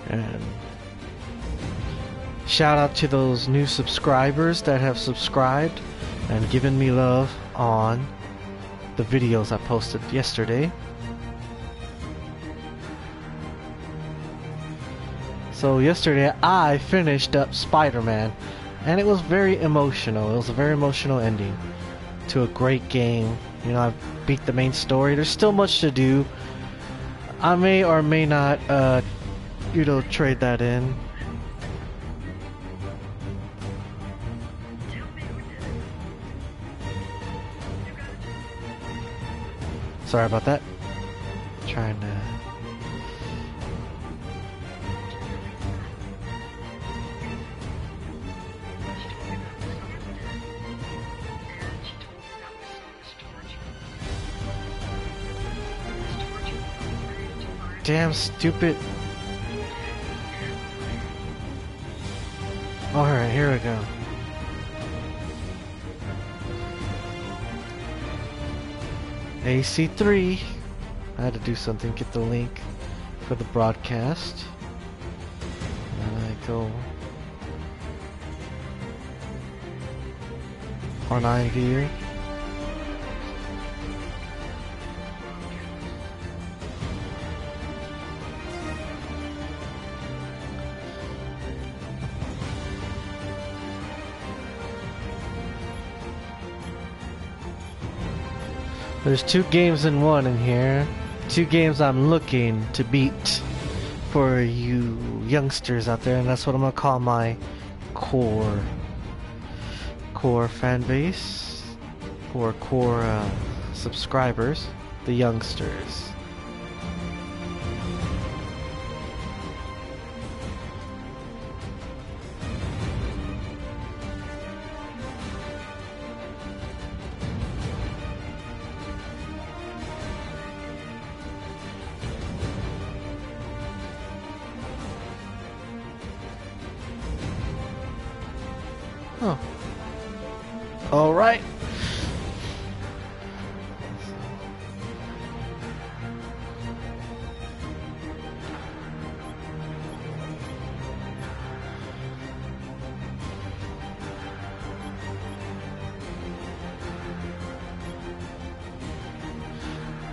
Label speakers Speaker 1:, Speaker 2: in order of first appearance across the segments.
Speaker 1: And shout out to those new subscribers that have subscribed and given me love on the videos I posted yesterday. So yesterday I finished up Spider-Man, and it was very emotional. It was a very emotional ending to a great game. You know, I beat the main story. There's still much to do. I may or may not, you know, trade that in. Sorry about that. Trying to... Damn stupid. Alright, here we go. AC3. I had to do something, get the link for the broadcast. And I go R9 view. There's 2 games in one in here. 2 games I'm looking to beat for you youngsters out there, and that's what I'm gonna call my core fan base, or core subscribers, the youngsters. Oh. All right.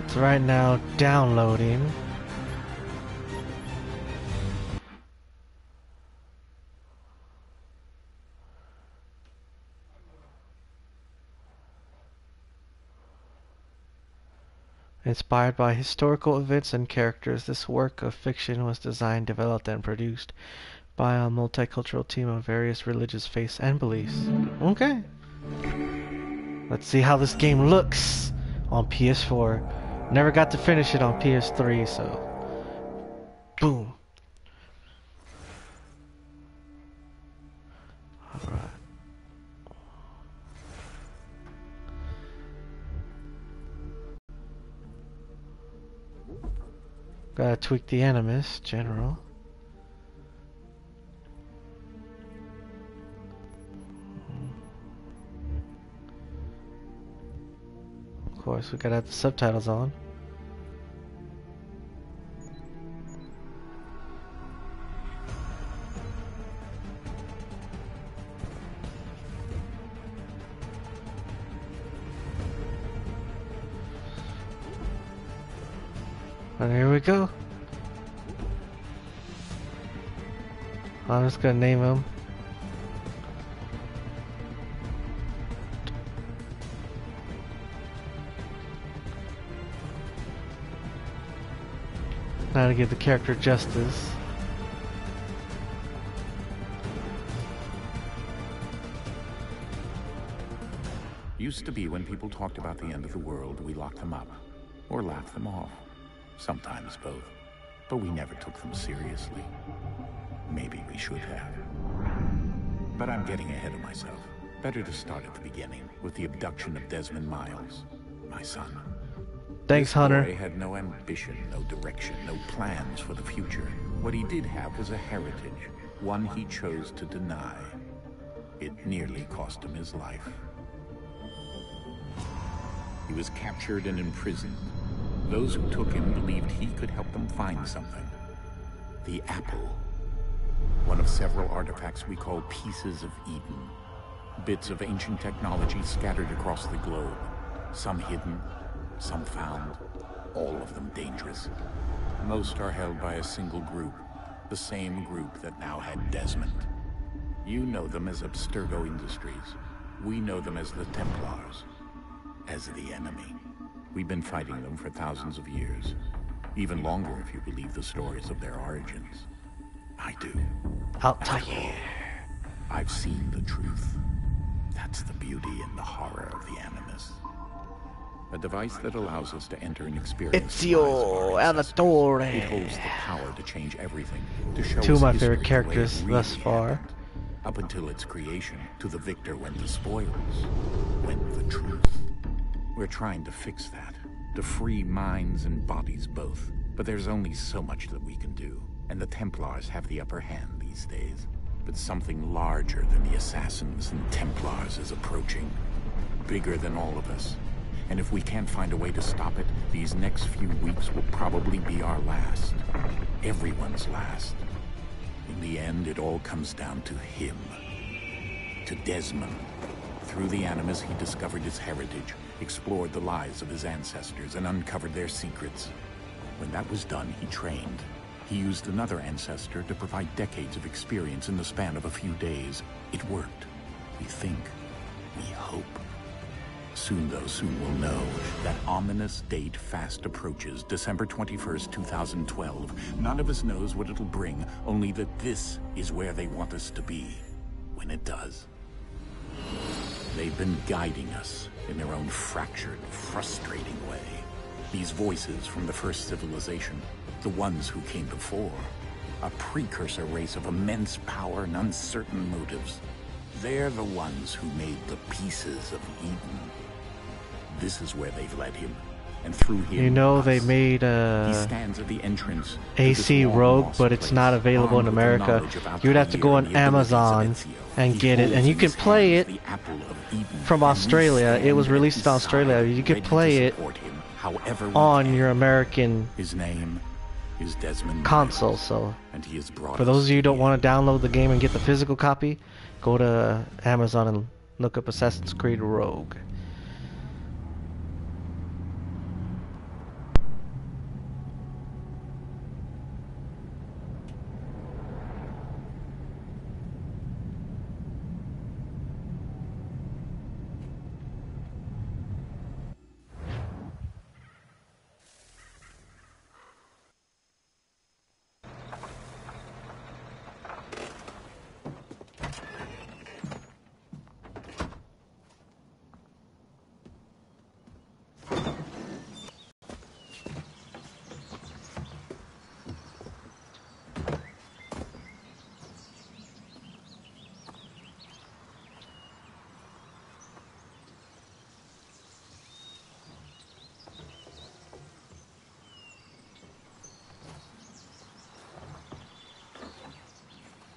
Speaker 1: It's right now downloading. Inspired by historical events and characters, this work of fiction was designed, developed, and produced by a multicultural team of various religious faiths and beliefs. Okay. Let's see how this game looks on PS4. Never got to finish it on PS3, so... Boom. Alright. Gotta tweak the Animus, general. Of course, we gotta have the subtitles on. And here we go. I'm just gonna name him. Now to give the character justice.
Speaker 2: Used to be when people talked about the end of the world, we locked them up. Or laughed them off. Sometimes both. But we never took them seriously. Maybe we should have. But I'm getting ahead of myself. Better to start at the beginning, with the abduction of Desmond Miles, my son.
Speaker 1: Thanks, Hunter.
Speaker 2: This boy had no ambition, no direction, no plans for the future. What he did have was a heritage, one he chose to deny. It nearly cost him his life. He was captured and imprisoned. Those who took him believed he could help them find something. The apple One of several artifacts we call Pieces of Eden. Bits of ancient technology scattered across the globe. Some hidden, some found, all of them dangerous. Most are held by a single group, the same group that now had Desmond. You know them as Abstergo Industries. We know them as the Templars, as the enemy. We've been fighting them for thousands of years. Even longer if you believe the stories of their origins. I do.
Speaker 1: Altair.
Speaker 2: I've seen the truth. That's the beauty and the horror of the Animus. A device that allows us to enter and experience the lives of
Speaker 1: Ezio
Speaker 2: our ancestors.
Speaker 1: Auditore.
Speaker 2: It holds the power to change everything, to show
Speaker 1: Two of
Speaker 2: us
Speaker 1: my
Speaker 2: history
Speaker 1: favorite
Speaker 2: the way it
Speaker 1: characters
Speaker 2: really
Speaker 1: thus far.
Speaker 2: happened. Up until its creation, to the victor went the spoils, went the truth. We're trying to fix that, to free minds and bodies both. But there's only so much that we can do, and the Templars have the upper hand these days. But something larger than the Assassins and Templars is approaching, bigger than all of us. And if we can't find a way to stop it, these next few weeks will probably be our last. Everyone's last. In the end, it all comes down to him. To Desmond. Through the Animus, he discovered his heritage, explored the lives of his ancestors, and uncovered their secrets. When that was done, he trained. He used another ancestor to provide decades of experience in the span of a few days. It worked. We think. We hope. Soon, though, soon we'll know. That ominous date fast approaches, December 21st, 2012. None of us knows what it'll bring, only that this is where they want us to be, when it does. They've been guiding us in their own fractured, frustrating way. These voices from the first civilization, the ones who came before, a precursor race of immense power and uncertain motives. They're the ones who made the Pieces of Eden. This is where they've led him, and through him,
Speaker 1: You know
Speaker 2: us.
Speaker 1: they made
Speaker 2: He stands at the entrance to
Speaker 1: AC
Speaker 2: this
Speaker 1: Rogue,
Speaker 2: long-lost
Speaker 1: but it's
Speaker 2: place,
Speaker 1: not available in
Speaker 2: armed with the
Speaker 1: America.
Speaker 2: knowledge of
Speaker 1: You'd have to go
Speaker 2: Altair
Speaker 1: on
Speaker 2: and the abilities of
Speaker 1: Amazon
Speaker 2: Ezio.
Speaker 1: and
Speaker 2: He
Speaker 1: get it, and
Speaker 2: holds
Speaker 1: you
Speaker 2: in
Speaker 1: can
Speaker 2: his
Speaker 1: play
Speaker 2: hands
Speaker 1: it
Speaker 2: the apple of Eden,
Speaker 1: from
Speaker 2: and we
Speaker 1: Australia. It was
Speaker 2: stand
Speaker 1: released
Speaker 2: at
Speaker 1: in
Speaker 2: his
Speaker 1: Australia.
Speaker 2: side,
Speaker 1: You could
Speaker 2: ready
Speaker 1: play
Speaker 2: to
Speaker 1: it
Speaker 2: support him however we
Speaker 1: on
Speaker 2: can.
Speaker 1: your American
Speaker 2: His name is Desmond
Speaker 1: console.
Speaker 2: Miles,
Speaker 1: So
Speaker 2: and he has brought
Speaker 1: for
Speaker 2: us
Speaker 1: those of you who
Speaker 2: to
Speaker 1: don't
Speaker 2: the
Speaker 1: want to download the game and get the physical copy, go to Amazon and look up Assassin's Creed Rogue.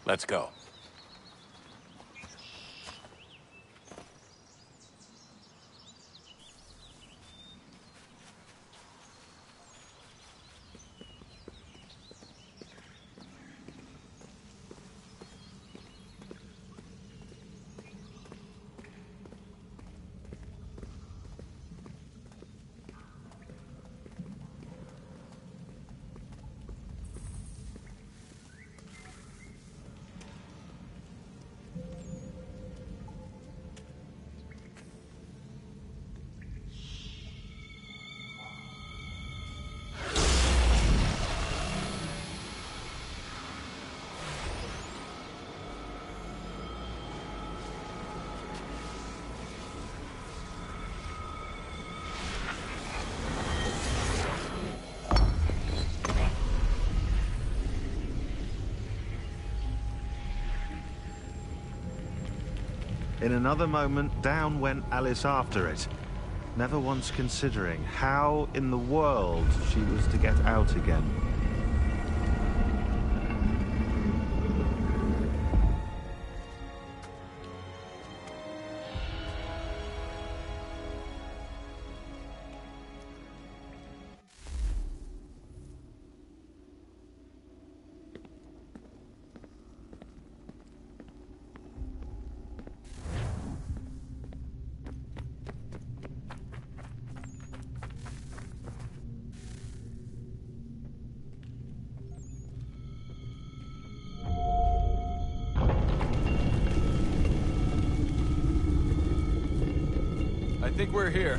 Speaker 2: Let's go.
Speaker 3: In another moment, down went Alice after it, never once considering how in the world she was to get out again.
Speaker 4: think we're here.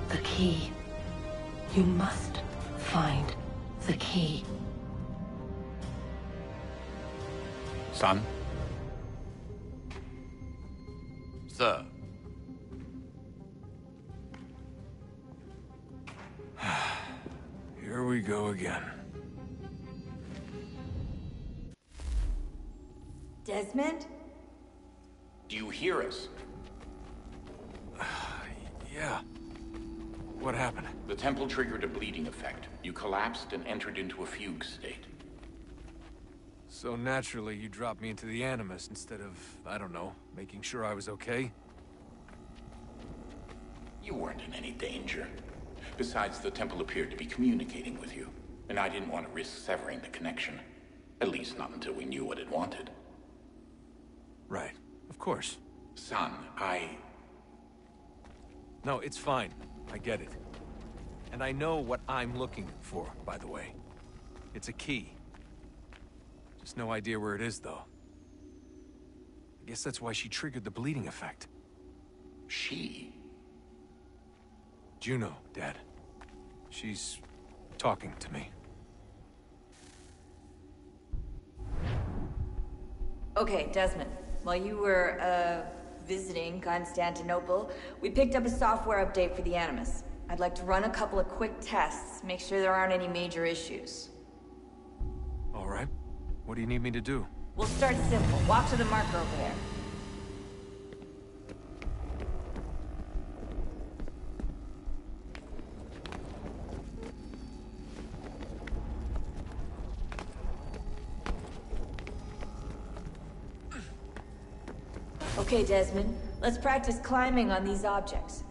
Speaker 5: The key. You must find the key.
Speaker 2: Son?
Speaker 6: Sir.
Speaker 4: Here we go again.
Speaker 7: Desmond?
Speaker 2: Do you hear us?
Speaker 4: Yeah. What happened?
Speaker 2: The temple triggered a bleeding effect. You collapsed and entered into a fugue state.
Speaker 4: So naturally, you dropped me into the Animus instead of, I don't know, making sure I was okay?
Speaker 2: You weren't in any danger. Besides, the temple appeared to be communicating with you, and I didn't want to risk severing the connection. At least not until we knew what it wanted.
Speaker 4: Right. Of course.
Speaker 2: Son,
Speaker 4: No, it's fine. I get it. And I know what I'm looking for, by the way. It's a key. Just no idea where it is, though. I guess that's why she triggered the bleeding effect.
Speaker 2: She?
Speaker 4: Juno, Dad. She's talking to me.
Speaker 7: Okay, Desmond. While you were, visiting Constantinople, we picked up a software update for the Animus. I'd like to run a couple of quick tests, make sure there aren't any major issues.
Speaker 4: All right. What do you need me to do?
Speaker 7: We'll start simple. Walk to the marker over there. Okay, Desmond. Let's practice climbing on these objects.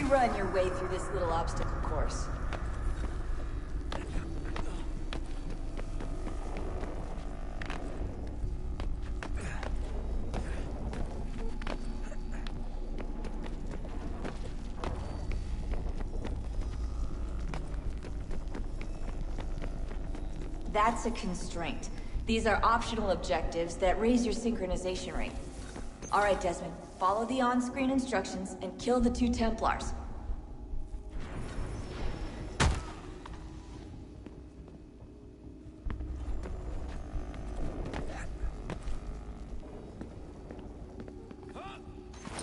Speaker 7: Run your way through this little obstacle course. That's a constraint. These are optional objectives that raise your synchronization rate. All right, Desmond. Follow the on-screen instructions and kill the 2 Templars.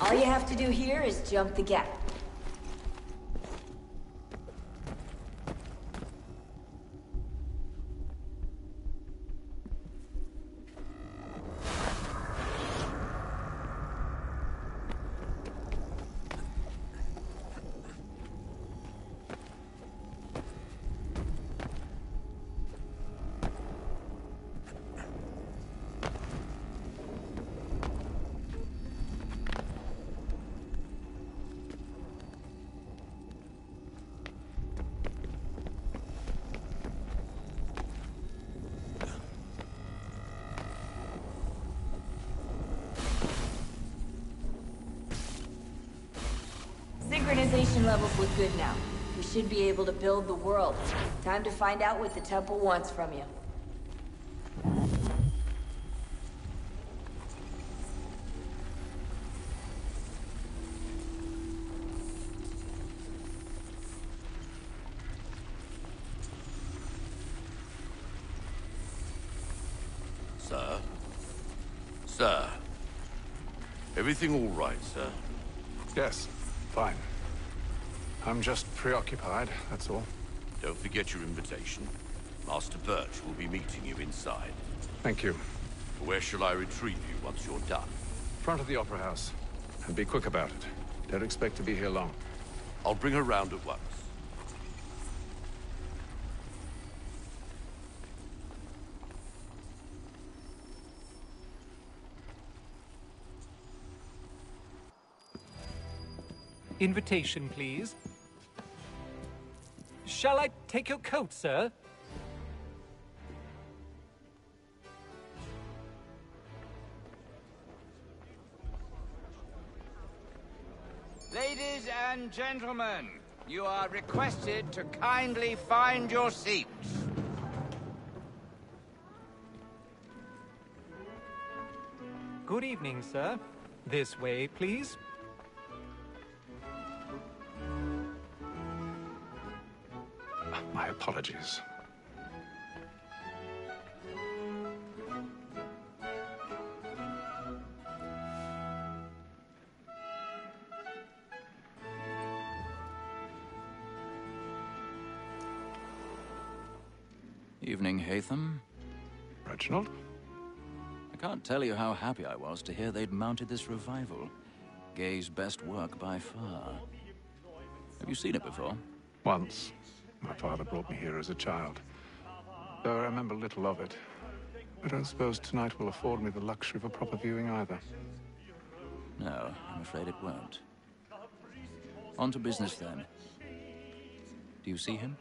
Speaker 7: All you have to do here is jump the gap. Organization levels look good now. We should be able to build the world. Time to find out what the temple wants from you.
Speaker 6: Sir? Sir? Everything all right, sir?
Speaker 8: Yes, fine. I'm just preoccupied, that's all.
Speaker 6: Don't forget your invitation. Master Birch will be meeting you inside.
Speaker 8: Thank you.
Speaker 6: Where shall I retrieve you once you're done?
Speaker 8: Front of the Opera House. And be quick about it. Don't expect to be here long.
Speaker 6: I'll bring her round at once.
Speaker 9: Invitation, please. Shall I take your coat, sir?
Speaker 10: Ladies and gentlemen, you are requested to kindly find your seats.
Speaker 9: Good evening, sir. This way, please.
Speaker 8: My apologies.
Speaker 11: Evening, Hatham.
Speaker 8: Reginald?
Speaker 11: I can't tell you how happy I was to hear they'd mounted this revival. Gay's best work by far. Have you seen it before?
Speaker 8: Once. My father brought me here as a child. Though I remember little of it. I don't suppose tonight will afford me the luxury of a proper viewing either.
Speaker 11: No, I'm afraid it won't. On to business then. Do you see him?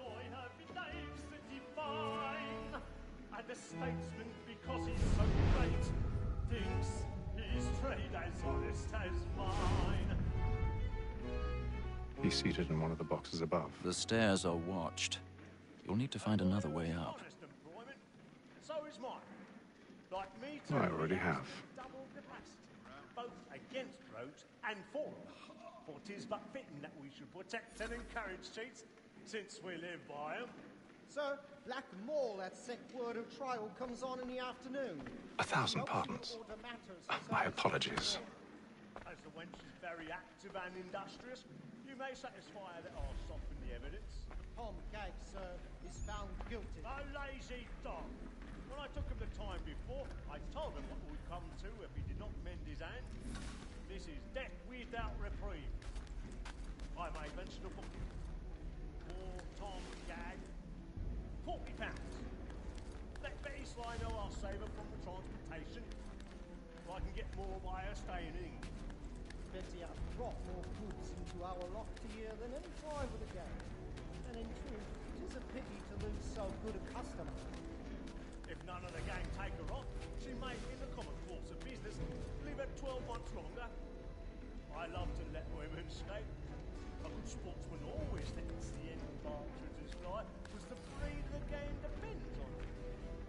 Speaker 12: The statesman, because he's so great, thinks his trade as honest as mine.
Speaker 8: He's seated in one of the boxes above.
Speaker 11: The stairs are watched. You'll need to find another way up.
Speaker 12: So is mine. Like me too.
Speaker 8: I already have.
Speaker 12: Double capacity, both against roads and for them. For 'tis but fitting that we should protect and encourage cheats, since we live by 'em.
Speaker 13: Sir, Black Mall, that sick word of trial comes on in the afternoon.
Speaker 8: 1,000 pardons. My apologies.
Speaker 12: As the wench is very active and industrious, you may satisfy her that I'll soften the evidence.
Speaker 13: Tom Gag, sir, is found guilty.
Speaker 12: A lazy dog. When I took him the time before, I told him what would come to if he did not mend his hand. This is death without reprieve. I may mention a book. For Tom Gag. £40. Let Betty Sly know I'll save her from the transportation. If I can get more by her staying in England.
Speaker 13: Betty hath brought more goods into our loft here than any driver of the game. And in truth, it is a pity to lose so good a customer.
Speaker 12: If none of the gang take her on, she may, in the common course of business, live at 12 months longer. I love to let women skate. A good sportsman always lets the end partridges fly, because the breed of the game depends on it.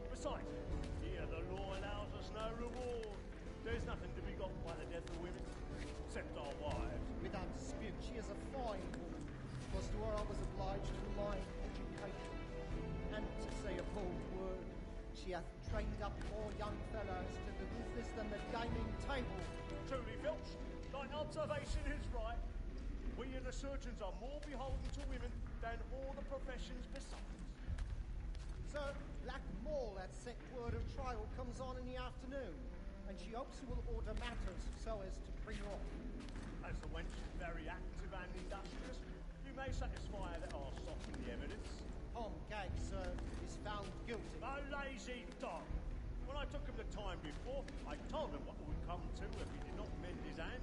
Speaker 12: Besides, here the law allows us no reward. There's nothing to be got by the death of women, except our wives.
Speaker 13: Without dispute, she is a fine woman, because to her I was obliged to rely on education. And to say a bold word, she hath trained up more young fellows to the business than the gaming table.
Speaker 12: Truly, Filch, thine observation is right. We and the surgeons are more beholden to women than all the professions besides.
Speaker 13: Sir, Black Mall, that set word of trial comes on in the afternoon, and she hopes you will order matters so as to bring her off.
Speaker 12: As the wench is very active and industrious, you may satisfy her that I'll soften the evidence.
Speaker 13: Tom Gag, sir, is found guilty.
Speaker 12: A lazy dog. When I took him the time before, I told him what would come to if he did not mend his hand.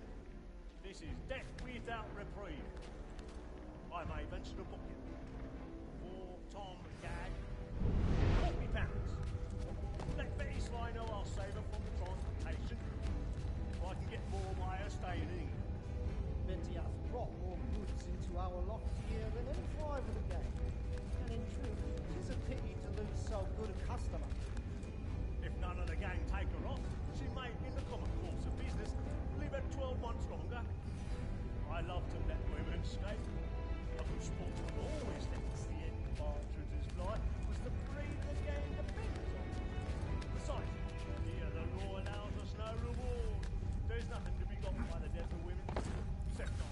Speaker 12: This is death without reprieve. I may mention a booking. For Tom Gag. £40. Let Betty Sly know I'll save her from the transportation. If I can get more by her staying in England.
Speaker 13: Betty hath brought more goods into to our loft here than any 5 of the gang. And in truth, it is a pity to lose so good a customer.
Speaker 12: If none of the gang take her off, she may, in the common course of business, live at 12 months longer. I love to let women escape. A good sportsman always thinks the end of Partridge's life was the breed the gang depends on. Besides, here the law allows us no reward. There's nothing to be got by the death of women, except on.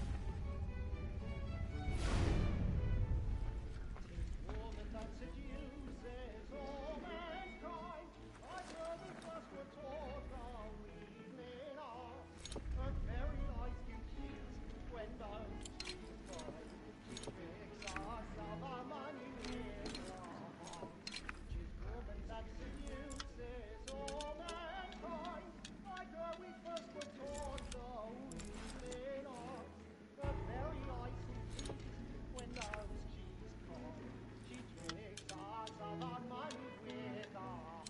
Speaker 13: Woman that seduces all mankind, I know the first were taught our evening hour. Her very eyes give cheese when those she cries. She picks us of our money with her heart. She's woman that seduces all mankind. I know we first were taught our evening hour. Her very eyes give cheese when those cheese cry. She tricks us of our money with her heart.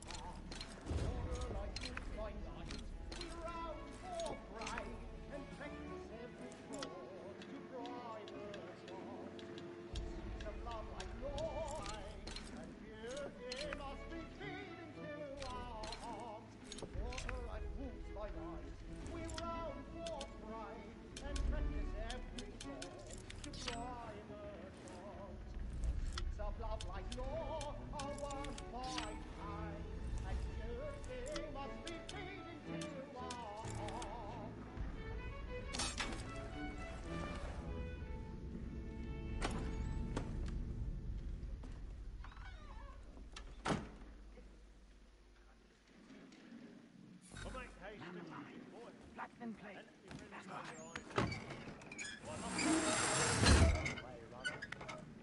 Speaker 13: Order like this by night, we round for pride and practice every fraud to bribe her heart. Seeds of love like noise, and beauty must be feeding to our arms. Order like wolves by night, we round for pride and practice every fraud to bribe her heart. Seeds of love like law are won by time, and beauty must be feeding to our arms.
Speaker 12: Well, make haste and eat, boy.
Speaker 10: Platinum plate.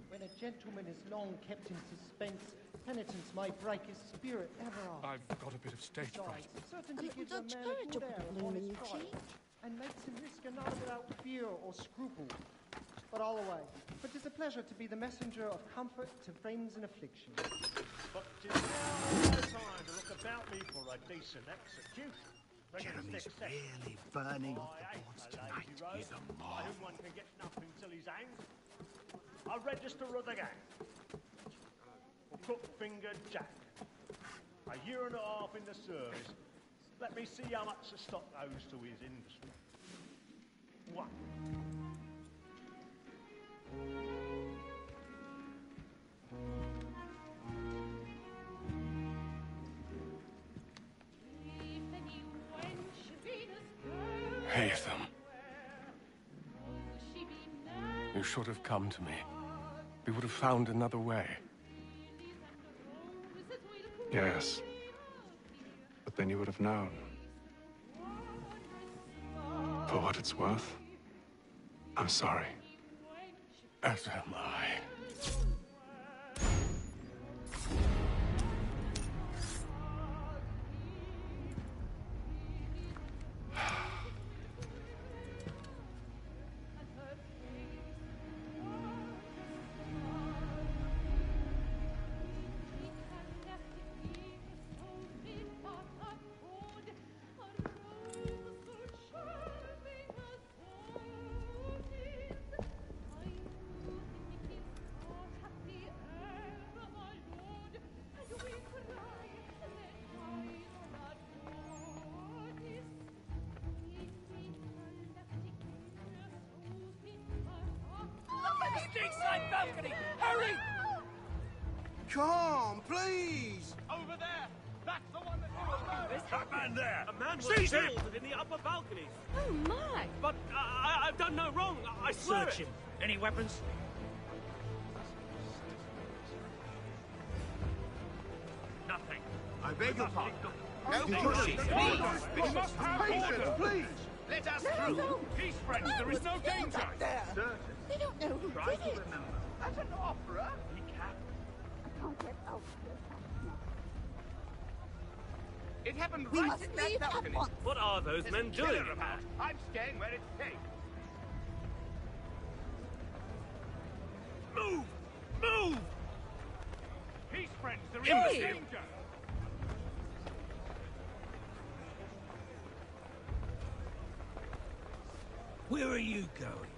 Speaker 13: When a gentleman is long kept in suspense, penitence may break his spirit ever after.
Speaker 8: I've got a bit of stage fright.
Speaker 13: Certainty gives a man a good air upon his stride, and makes him risk another without fear or scruple. But all away, for 'tis a pleasure to be the messenger of comfort to friends in affliction.
Speaker 12: But 'tis now no time to look about me for a decent execution.
Speaker 14: Jeremy's really burning off the boards tonight.
Speaker 12: He's a by whom one can get nothing till he's hanged. A register of the gang. Crook-fingered Jack. A year and a half in the service. Let me see how much the stock owes to his industry. 1.
Speaker 15: Haytham. You should have come to me. We would have found another way.
Speaker 8: Yes. But then you would have known. For what it's worth, I'm sorry.
Speaker 15: As am I.
Speaker 10: Stateside balcony! Hurry!
Speaker 14: Come, please!
Speaker 10: Over there! That's the one that you
Speaker 12: That man there!
Speaker 16: A man was
Speaker 12: Seize him!
Speaker 16: killed in the upper balcony.
Speaker 17: Oh, my!
Speaker 16: But I've done no wrong. I swear
Speaker 12: Search him. Any weapons? Nothing.
Speaker 14: I beg your pardon.
Speaker 10: No
Speaker 14: pushing.
Speaker 10: We must have order!
Speaker 14: Please!
Speaker 10: Let us through!
Speaker 12: Peace, friends, there is no danger!
Speaker 17: They don't know who
Speaker 14: Try
Speaker 17: did
Speaker 14: to
Speaker 17: it.
Speaker 14: remember.
Speaker 10: That's an opera!
Speaker 17: I can't get out of this house now.
Speaker 10: It happened
Speaker 17: We
Speaker 10: right
Speaker 17: must
Speaker 10: in that
Speaker 17: leave at
Speaker 10: balcony.
Speaker 17: once.
Speaker 16: What are those
Speaker 10: There's
Speaker 16: men
Speaker 10: a killer
Speaker 16: doing?
Speaker 10: about. I'm staying where it's safe.
Speaker 12: Move! Move!
Speaker 10: Peace, friends, there is
Speaker 17: Hey!
Speaker 10: no danger!
Speaker 14: Where are you going?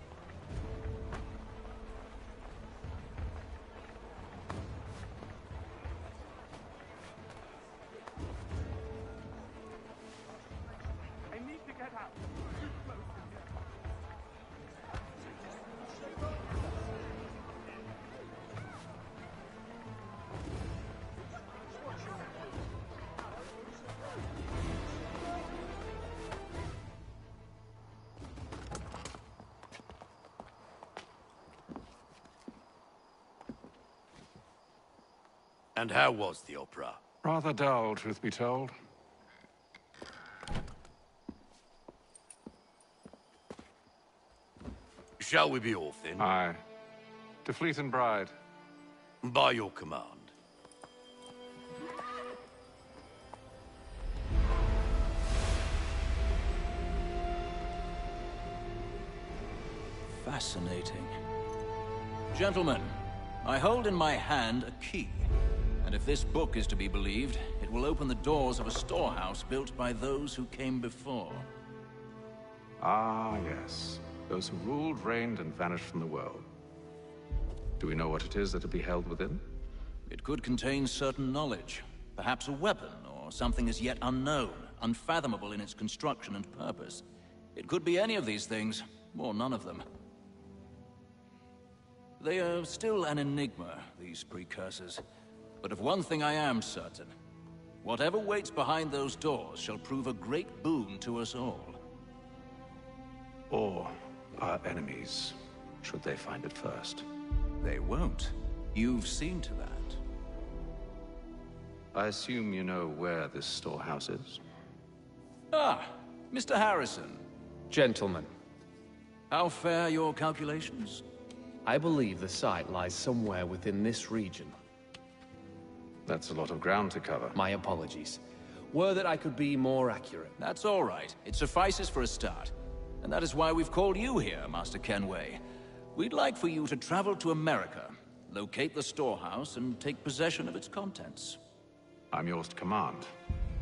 Speaker 6: And how was the opera?
Speaker 8: Rather dull, truth be told.
Speaker 6: Shall we be off then?
Speaker 8: Aye. To Fleet and Bride.
Speaker 6: By your command.
Speaker 11: Fascinating. Gentlemen, I hold in my hand a key. And if this book is to be believed, it will open the doors of a storehouse built by those who came before.
Speaker 8: Ah, yes. Those who ruled, reigned, and vanished from the world. Do we know what it is that will be held within?
Speaker 11: It could contain certain knowledge. Perhaps a weapon, or something as yet unknown, unfathomable in its construction and purpose. It could be any of these things, or none of them. They are still an enigma, these precursors. But of one thing I am certain. Whatever waits behind those doors shall prove a great boon to us all.
Speaker 8: Or our enemies, should they find it first.
Speaker 11: They won't. You've seen to that.
Speaker 8: I assume you know where this storehouse is?
Speaker 11: Ah, Mr. Harrison.
Speaker 18: Gentlemen.
Speaker 11: How fare your calculations?
Speaker 18: I believe the site lies somewhere within this region.
Speaker 8: That's a lot of ground to cover.
Speaker 18: My apologies. Were that I could be more accurate.
Speaker 11: That's all right. It suffices for a start. And that is why we've called you here, Master Kenway. We'd like for you to travel to America, locate the storehouse, and take possession of its contents.
Speaker 8: I'm yours to command,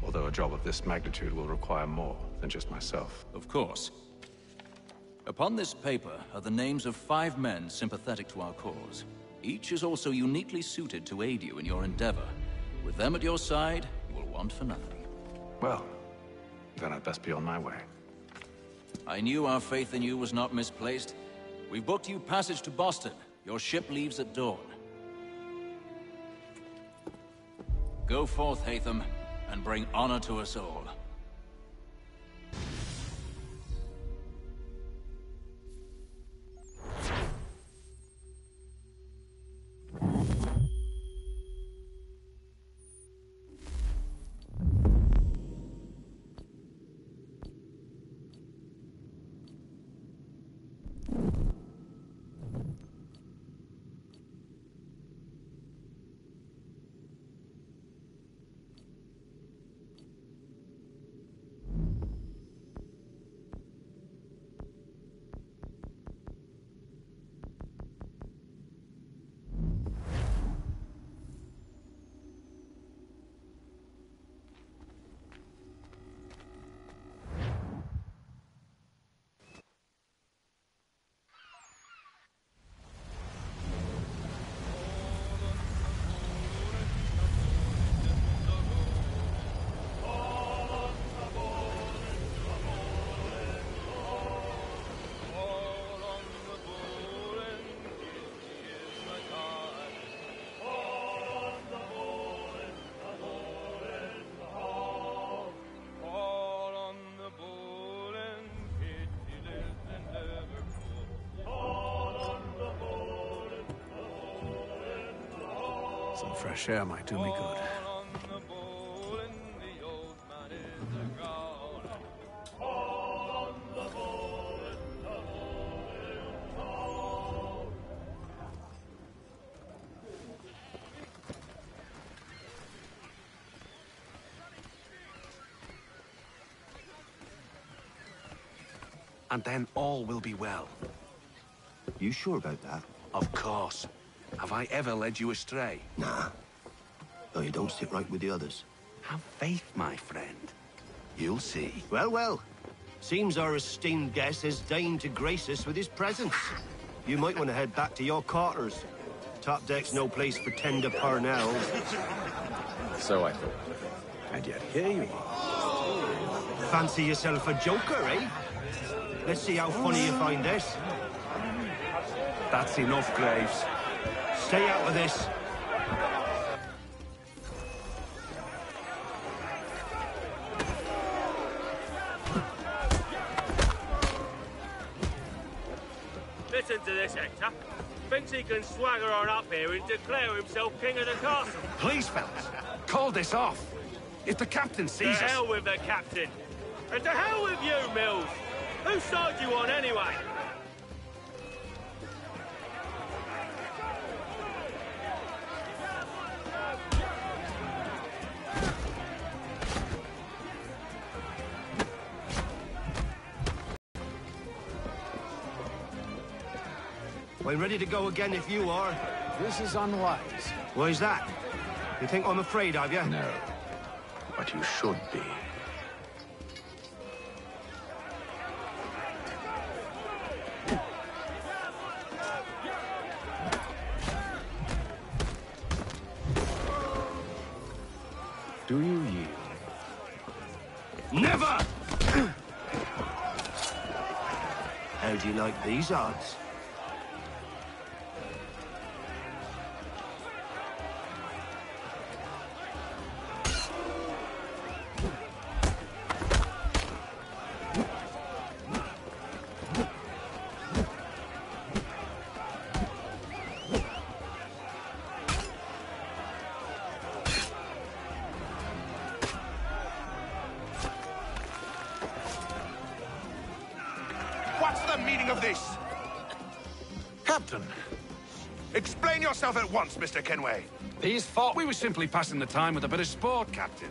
Speaker 8: although a job of this magnitude will require more than just myself.
Speaker 11: Of course. Upon this paper are the names of 5 men sympathetic to our cause. Each is also uniquely suited to aid you in your endeavor. With them at your side, you will want for nothing.
Speaker 8: Well, then I'd best be on my way.
Speaker 11: I knew our faith in you was not misplaced. We've booked you passage to Boston. Your ship leaves at dawn. Go forth, Hatham, and bring honor to us all.
Speaker 8: Some fresh air might do me good.
Speaker 6: And then all will be well.
Speaker 14: You sure about that?
Speaker 6: Of course. Have I ever led you astray?
Speaker 14: Nah. Though you don't sit right with the others.
Speaker 6: Have faith, my friend. You'll see.
Speaker 14: Well, well. Seems our esteemed guest has deigned to grace us with his presence. You might want to head back to your quarters. Top deck's no place for tender Parnells.
Speaker 18: So I thought.
Speaker 14: And yet here you are. Fancy yourself a joker, eh? Let's see how funny you find this.
Speaker 6: That's enough, Graves.
Speaker 14: Stay out of this.
Speaker 16: Listen to this, Hector. Thinks he can swagger on up here and declare himself king of the castle.
Speaker 19: Please, fellas, call this off. If the captain
Speaker 16: To
Speaker 19: sees us...
Speaker 16: hell with the captain. And to hell with you, Mills. Whose side you on, anyway?
Speaker 14: I'm ready to go again if you are.
Speaker 15: This is unwise.
Speaker 14: Why's that? You think I'm afraid of you?
Speaker 2: No, but you should be. Do you yield?
Speaker 14: Never! How do you like these odds?
Speaker 20: What's the meaning of this?
Speaker 19: Captain,
Speaker 20: Explain yourself at once, Mr. Kenway.
Speaker 19: these thought we were simply passing the time with a bit of sport, Captain.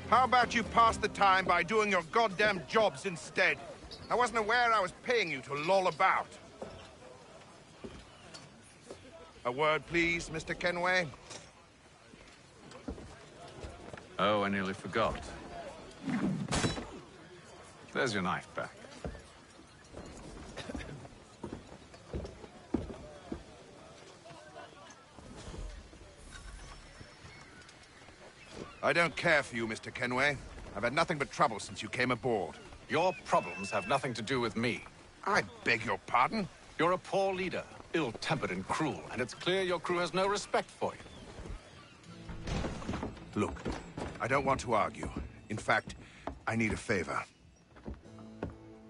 Speaker 20: How about you pass the time by doing your goddamn jobs instead? I wasn't aware I was paying you to loll about. A word, please, Mr. Kenway.
Speaker 8: Oh, I nearly forgot. There's your knife back.
Speaker 20: I don't care for you, Mr. Kenway. I've had nothing but trouble since you came aboard.
Speaker 8: Your problems have nothing to do with me.
Speaker 20: I beg your pardon?
Speaker 8: You're a poor leader, ill-tempered and cruel, and it's clear your crew has no respect for you.
Speaker 20: Look, I don't want to argue. In fact, I need a favor.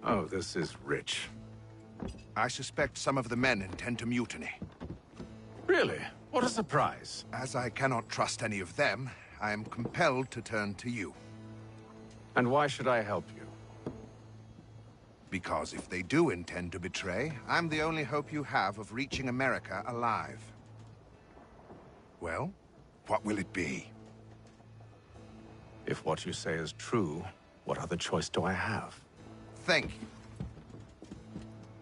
Speaker 8: Oh, this is rich.
Speaker 20: I suspect some of the men intend to mutiny.
Speaker 8: Really? What a surprise.
Speaker 20: As I cannot trust any of them, I am compelled to turn to you.
Speaker 8: And why should I help you?
Speaker 20: Because if they do intend to betray, I'm the only hope you have of reaching America alive. Well, what will it be?
Speaker 8: If what you say is true, what other choice do I have?
Speaker 20: Thank you.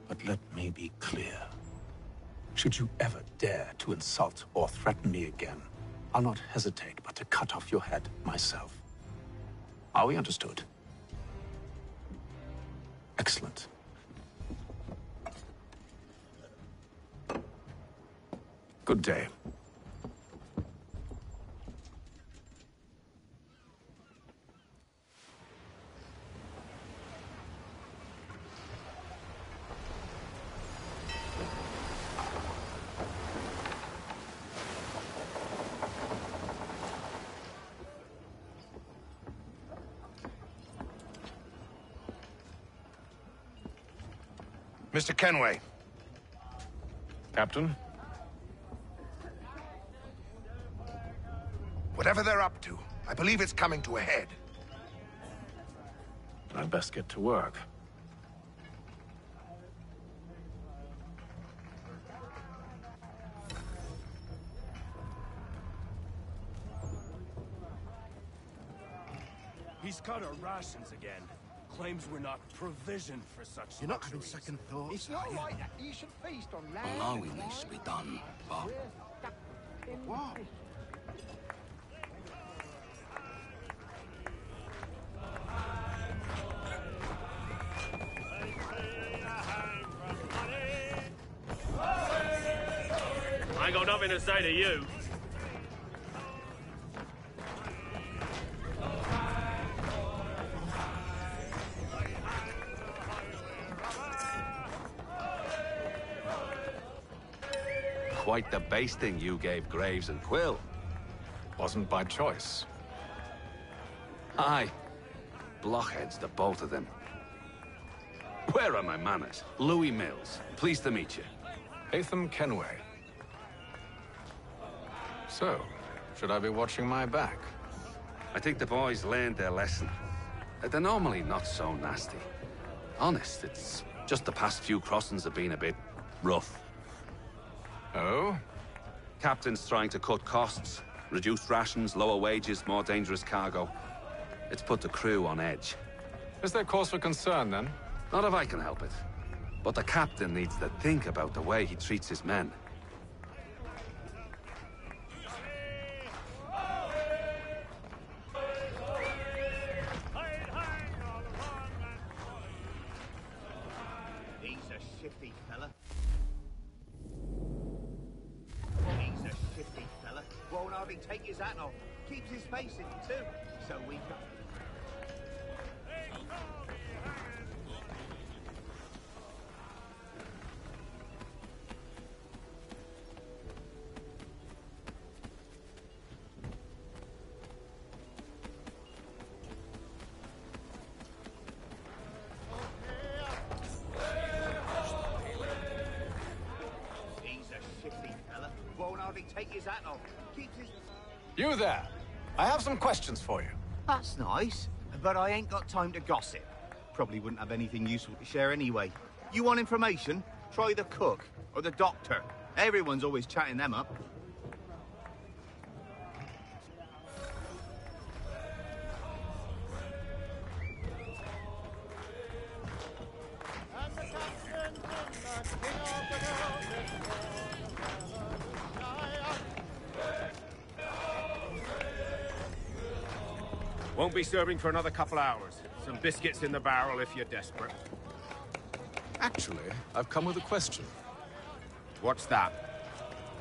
Speaker 8: But let me be clear. Should you ever dare to insult or threaten me again, I'll not hesitate but to cut off your head myself. Are we understood? Excellent. Good day.
Speaker 20: Mr. Kenway.
Speaker 8: Captain?
Speaker 20: Whatever they're up to, I believe it's coming to a head.
Speaker 8: I'd best get to work.
Speaker 12: He's cut our rations again. Claims we're not provisioned for such
Speaker 14: You're not
Speaker 12: luxuries.
Speaker 14: having second thoughts.
Speaker 13: It's not like that. You should feast on land.
Speaker 6: Allowing needs to be done, but...
Speaker 13: What?
Speaker 16: I ain't got nothing to say to you.
Speaker 6: Quite the basting you gave Graves and Quill.
Speaker 8: Wasn't by choice.
Speaker 6: Aye. Blockheads, the both of them. Where are my manners? Louis Mills. Pleased to meet you.
Speaker 19: Hatham Kenway. So, should I be watching my back?
Speaker 6: I think the boys learned their lesson. They're normally not so nasty. Honest, it's just the past few crossings have been a bit rough.
Speaker 19: Oh?
Speaker 6: Captain's trying to cut costs. Reduced rations, lower wages, more dangerous cargo. It's put the crew on edge.
Speaker 19: Is there cause for concern, then?
Speaker 6: Not if I can help it. But the captain needs to think about the way he treats his men.
Speaker 10: He's a shifty fella. He's a shifty fella. Won't hardly take his hat off. Keeps his face in it too. So we go. Take his hat off. Keeps his...
Speaker 19: You there! I have some questions for you.
Speaker 10: That's nice, but I ain't got time to gossip. Probably wouldn't have anything useful to share anyway. You want information? Try the cook or the doctor. Everyone's always chatting them up.
Speaker 16: Won't be serving for another couple hours. Some biscuits in the barrel if you're desperate.
Speaker 19: Actually, I've come with a question.
Speaker 16: What's that?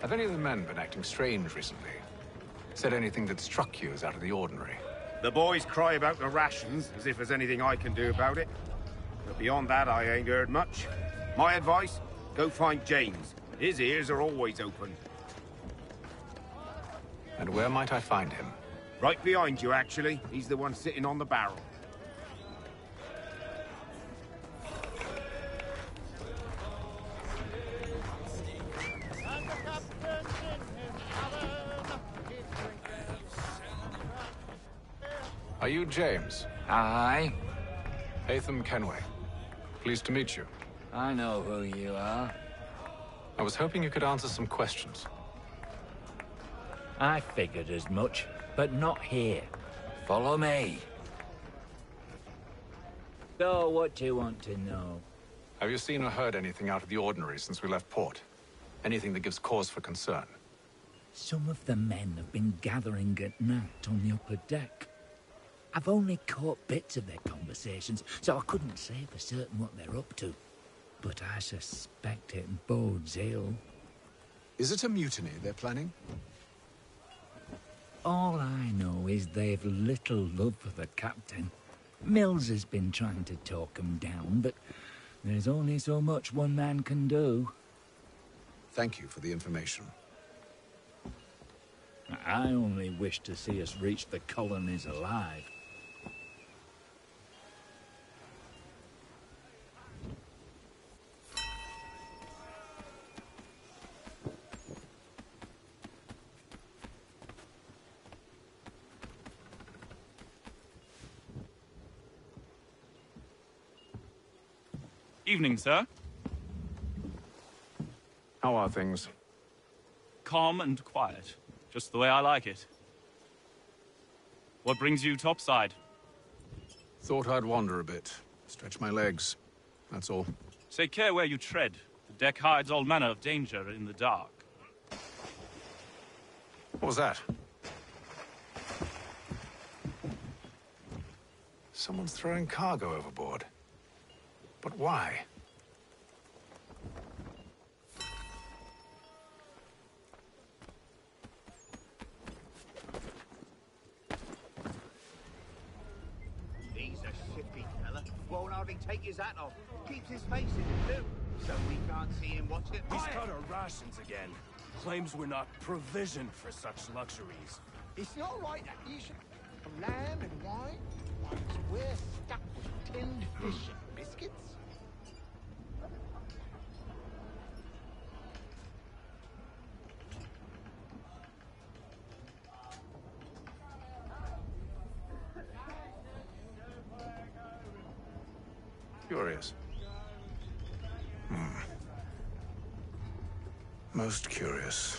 Speaker 19: Have any of the men been acting strange recently? Said anything that struck you as out of the ordinary?
Speaker 16: The boys cry about the rations, as if there's anything I can do about it. But beyond that, I ain't heard much. My advice? Go find James. His ears are always open.
Speaker 19: And where might I find him?
Speaker 16: Right behind you, actually. He's the one sitting on the barrel.
Speaker 19: Are you James?
Speaker 21: Aye.
Speaker 19: Hatham Kenway. Pleased to meet you.
Speaker 21: I know who you are.
Speaker 19: I was hoping you could answer some questions.
Speaker 21: I figured as much, but not here. Follow me. So, what do you want to know?
Speaker 19: Have you seen or heard anything out of the ordinary since we left port? Anything that gives cause for concern?
Speaker 21: Some of the men have been gathering at night on the upper deck. I've only caught bits of their conversations, so I couldn't say for certain what they're up to. But I suspect it bodes ill.
Speaker 19: Is it a mutiny they're planning?
Speaker 21: All I know is they've little love for the captain. Mills has been trying to talk him down, but there's only so much one man can do.
Speaker 19: Thank you for the information.
Speaker 21: I only wish to see us reach the colonies alive.
Speaker 22: Evening, sir.
Speaker 19: How are things?
Speaker 22: Calm and quiet. Just the way I like it. What brings you topside?
Speaker 19: Thought I'd wander a bit. Stretch my legs. That's all.
Speaker 22: Take care where you tread. The deck hides all manner of danger in the dark.
Speaker 19: What was that? Someone's throwing cargo overboard. But why?
Speaker 10: He's a shifty fella. Won't hardly take his hat off. Keeps his face in it too. So we can't see him watch it.
Speaker 16: He's cut our rations again. Claims we're not provisioned for such luxuries.
Speaker 13: It's not right that you should have lamb and wine, whilst we're stuck with tinned fish and biscuits.
Speaker 15: Curious. Most curious.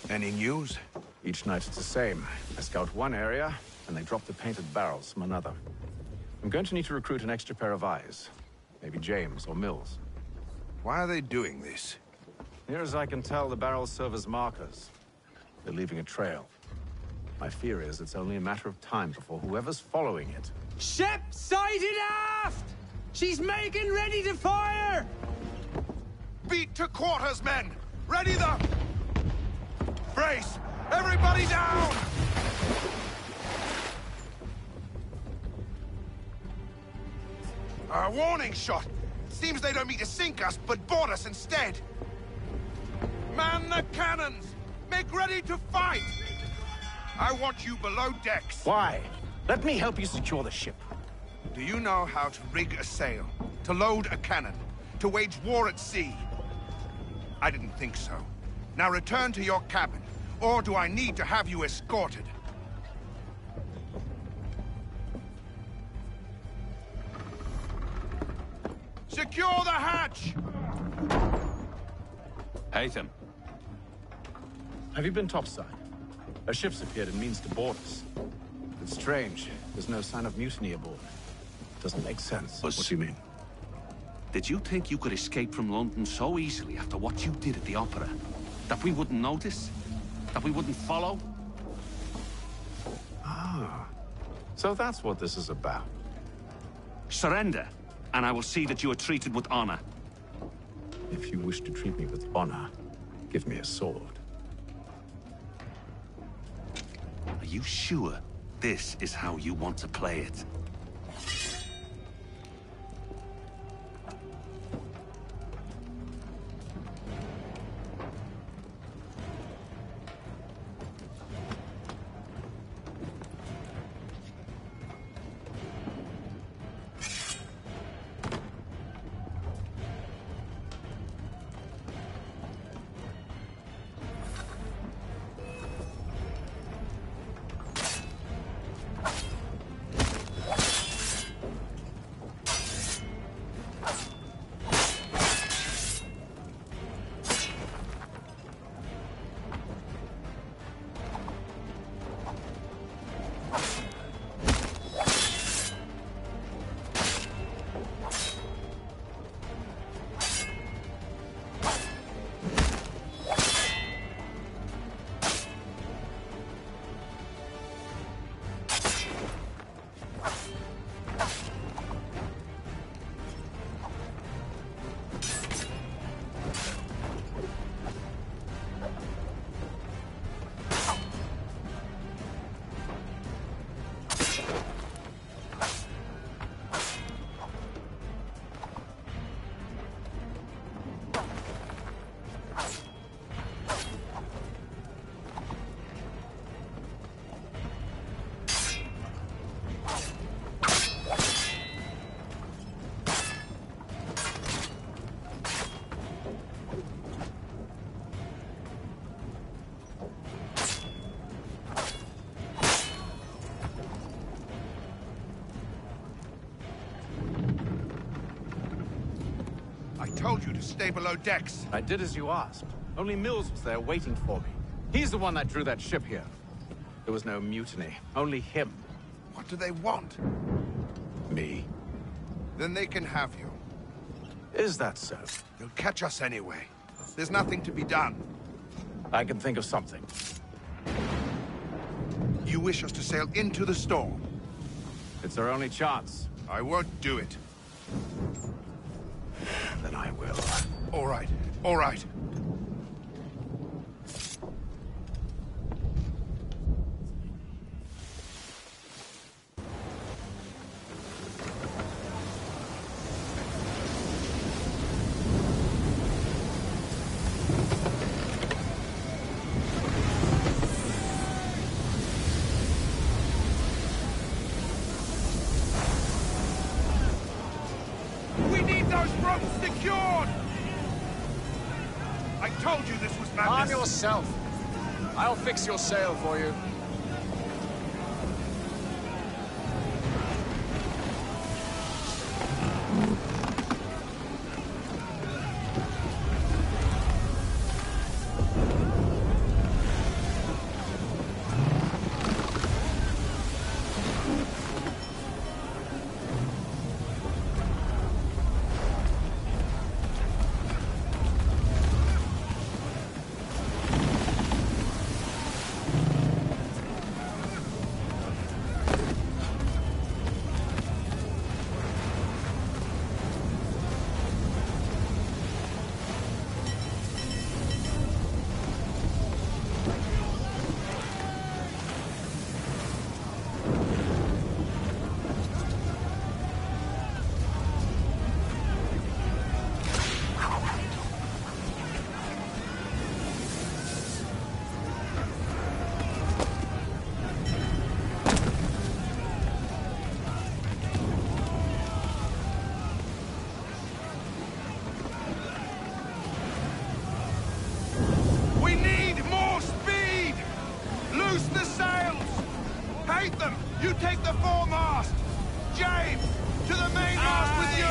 Speaker 20: Any news?
Speaker 15: Each night it's the same. I scout one area, and they drop the painted barrels from another. I'm going to need to recruit an extra pair of eyes. Maybe James or Mills.
Speaker 20: Why are they doing this?
Speaker 15: Near as I can tell, the barrels serve as markers. They're leaving a trail. My fear is it's only a matter of time before whoever's following it...
Speaker 1: Ship sighted aft! She's making ready to fire!
Speaker 20: Beat to quarters, men! Ready the... Brace! Everybody down! A warning shot! Seems they don't mean to sink us, but board us instead! Man the cannons! Make ready to fight! I want you below decks!
Speaker 15: Why? Let me help you secure the ship.
Speaker 20: Do you know how to rig a sail? To load a cannon? To wage war at sea? I didn't think so. Now return to your cabin, or do I need to have you escorted? Secure the hatch!
Speaker 6: Haytham.
Speaker 15: Have you been topside? A ship's appeared and means to board us. It's strange. There's no sign of mutiny aboard. Doesn't make sense. What do you mean?
Speaker 6: Did you think you could escape from London so easily after what you did at the Opera? That we wouldn't notice? That we wouldn't follow?
Speaker 15: Ah. So that's what this is about.
Speaker 6: Surrender, and I will see that you are treated with honor.
Speaker 15: If you wish to treat me with honor, give me a sword.
Speaker 6: Are you sure this is how you want to play it?
Speaker 20: I told you to stay below decks.
Speaker 15: I did as you asked. Only Mills was there waiting for me. He's the one that drew that ship here. There was no mutiny, only him.
Speaker 20: What do they want?
Speaker 15: Me.
Speaker 20: Then they can have you.
Speaker 15: Is that so?
Speaker 20: They'll catch us anyway. There's nothing to be done.
Speaker 15: I can think of something.
Speaker 20: You wish us to sail into the storm?
Speaker 15: It's our only chance.
Speaker 20: I won't do it.
Speaker 15: Then I will.
Speaker 20: All right. All right. told you this was madness.
Speaker 19: Calm yourself. I'll fix your sail for you.
Speaker 20: You take the foremast! James, to the mainmast with you!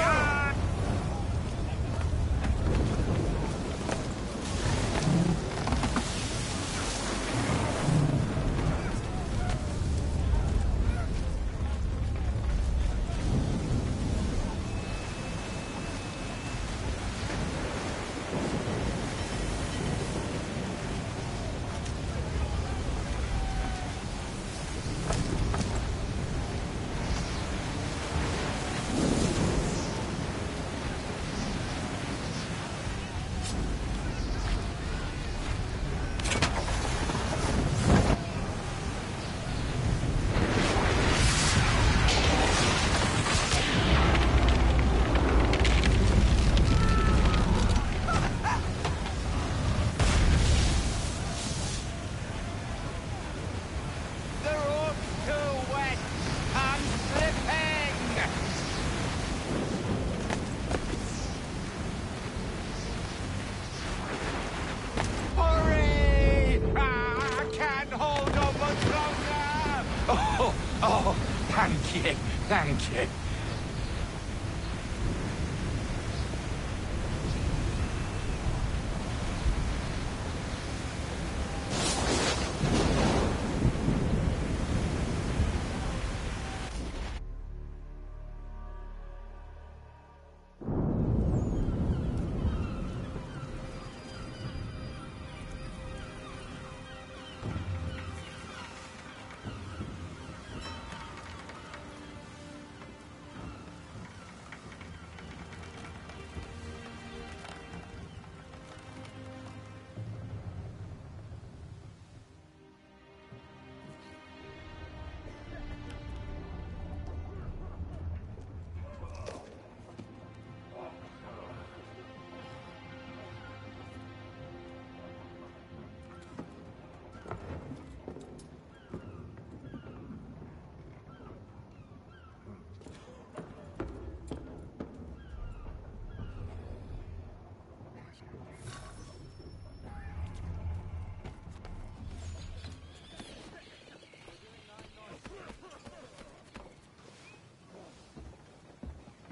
Speaker 19: Thank you.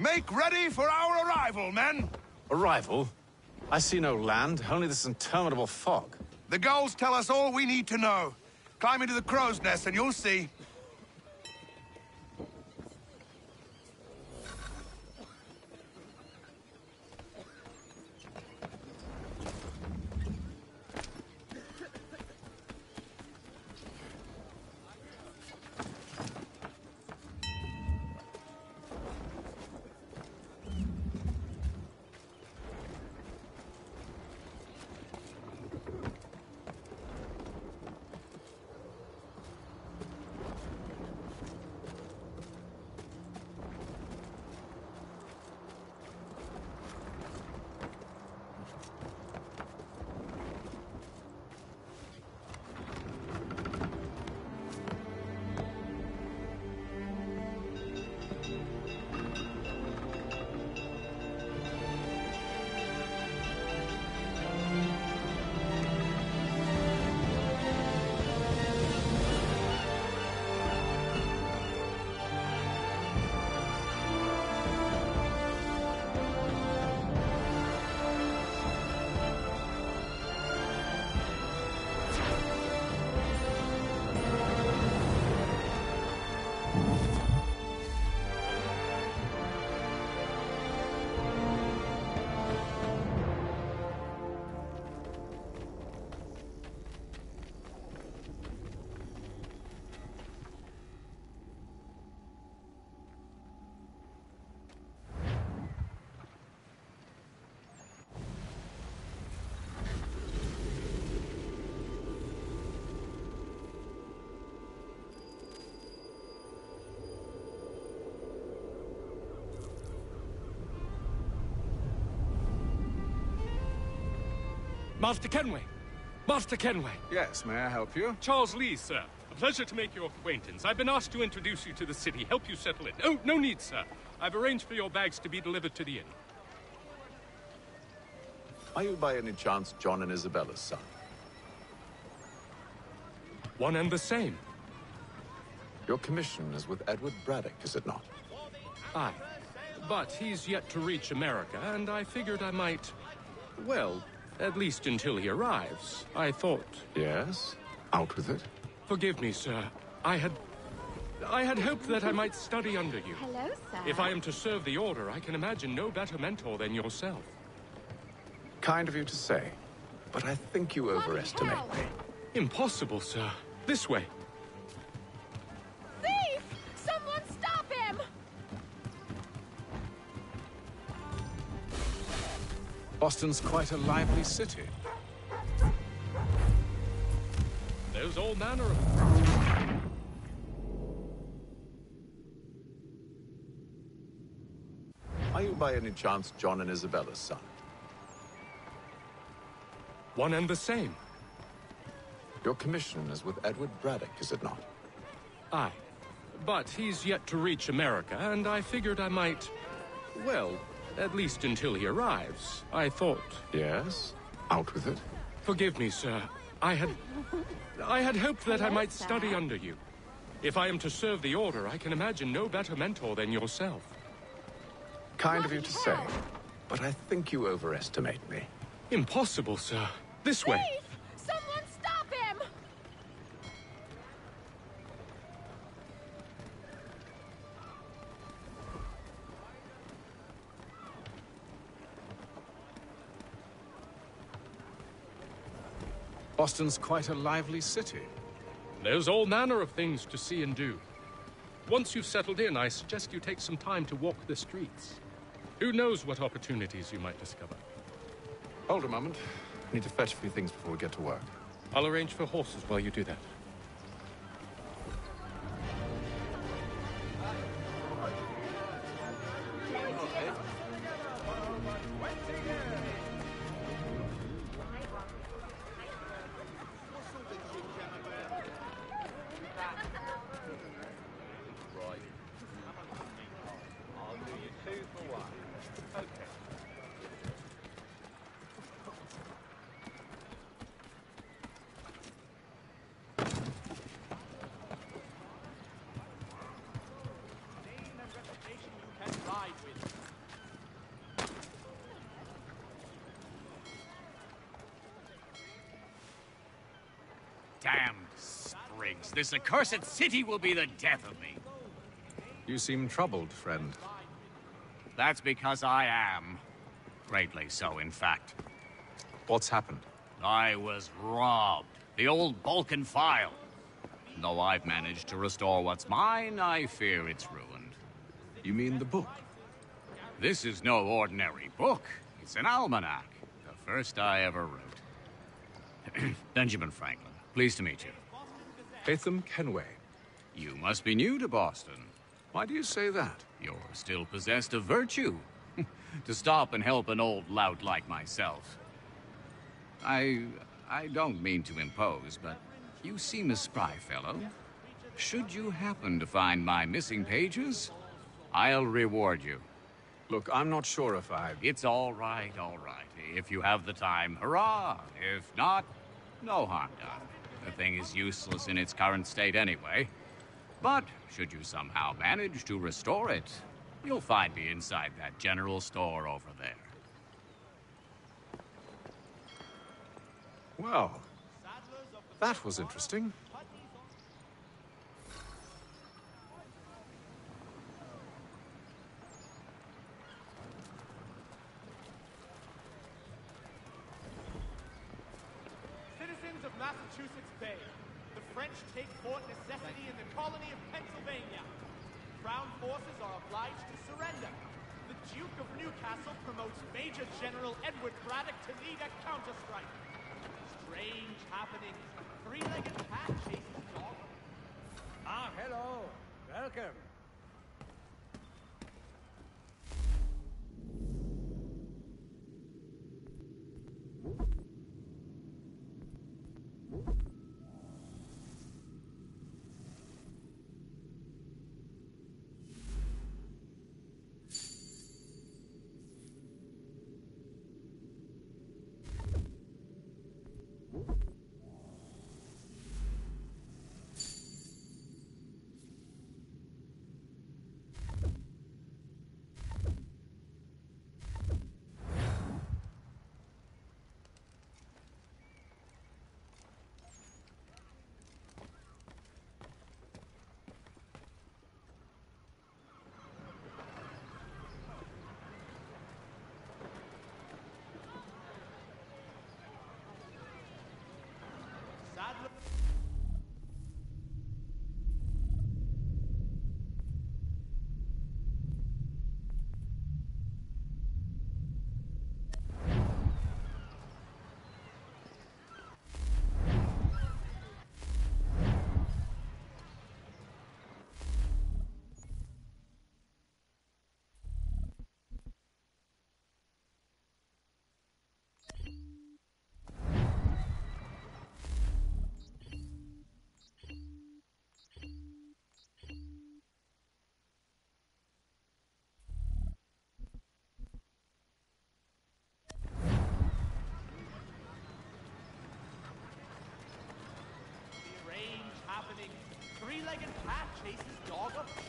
Speaker 20: Make ready for our arrival, men!
Speaker 15: Arrival? I see no land, only this interminable fog.
Speaker 20: The gulls tell us all we need to know. Climb into the crow's nest and you'll see.
Speaker 3: Master Kenway! Master Kenway!
Speaker 19: Yes, may I help you?
Speaker 3: Charles Lee, sir. A pleasure to make your acquaintance. I've been asked to introduce you to the city, help you settle in. Oh, no need, sir. I've arranged for your bags to be delivered to the inn.
Speaker 19: Are you by any chance John and Isabella's son?
Speaker 3: One and the same.
Speaker 19: Your commission is with Edward Braddock, is it not?
Speaker 3: Aye. But he's yet to reach America, and I figured I might... Well, at least until he arrives. I thought...
Speaker 19: Yes? Out with it.
Speaker 3: Forgive me, sir. I had hoped that I might study under you.
Speaker 17: Hello, sir.
Speaker 3: If I am to serve the Order, I can imagine no better mentor than yourself.
Speaker 19: Kind of you to say, but I think you overestimate me.
Speaker 3: Impossible, sir. This way.
Speaker 17: Thief! Someone stop him!
Speaker 19: Boston's quite a lively city.
Speaker 3: There's all manner of...
Speaker 19: Are you by any chance John and Isabella's son?
Speaker 3: One and the same.
Speaker 19: Your commission is with Edward Braddock, is it not?
Speaker 3: Aye. But he's yet to reach America, and I figured I might... Well, at least until he arrives. I thought...
Speaker 19: Yes? Out with it.
Speaker 3: Forgive me, sir. I had hoped that I might study under you. If I am to serve the Order, I can imagine no better mentor than yourself.
Speaker 19: Kind of you to say, but I think you overestimate me.
Speaker 3: Impossible, sir. This way.
Speaker 17: Thief! Someone stop him!
Speaker 19: Boston's quite a lively city.
Speaker 3: There's all manner of things to see and do. Once you've settled in, I suggest you take some time to walk the streets. Who knows what opportunities you might discover.
Speaker 19: Hold a moment. I need to fetch a few things before we get to work.
Speaker 3: I'll arrange for horses while you do that.
Speaker 5: Damned sprigs. This accursed city will be the death of me.
Speaker 19: You seem troubled, friend.
Speaker 5: That's because I am. Greatly so, in fact.
Speaker 19: What's happened?
Speaker 5: I was robbed. The old Balkan file. Though I've managed to restore what's mine, I fear it's ruined.
Speaker 19: You mean the book?
Speaker 5: This is no ordinary book. It's an almanac. The first I ever wrote. Benjamin Franklin. Pleased to meet you.
Speaker 19: Hatham Kenway.
Speaker 5: You must be new to Boston.
Speaker 19: Why do you say that?
Speaker 5: You're still possessed of virtue. To stop and help an old lout like myself. I don't mean to impose, but you seem a spry fellow. Should you happen to find my missing pages, I'll reward you.
Speaker 19: Look, I'm not sure if I...
Speaker 5: It's all right, all right. If you have the time, hurrah! If not, no harm done. The thing is useless in its current state anyway. But should you somehow manage to restore it, you'll find me inside that general store over there.
Speaker 19: Well, that was interesting.
Speaker 23: Citizens of Massachusetts Bay, the French take Fort Necessity in the colony of Pennsylvania. Crown forces are obliged to surrender. The Duke of Newcastle promotes Major General Edward Braddock to lead a counterstrike. Strange happenings. Three-legged cat chases dog.
Speaker 1: Ah, hello. Welcome.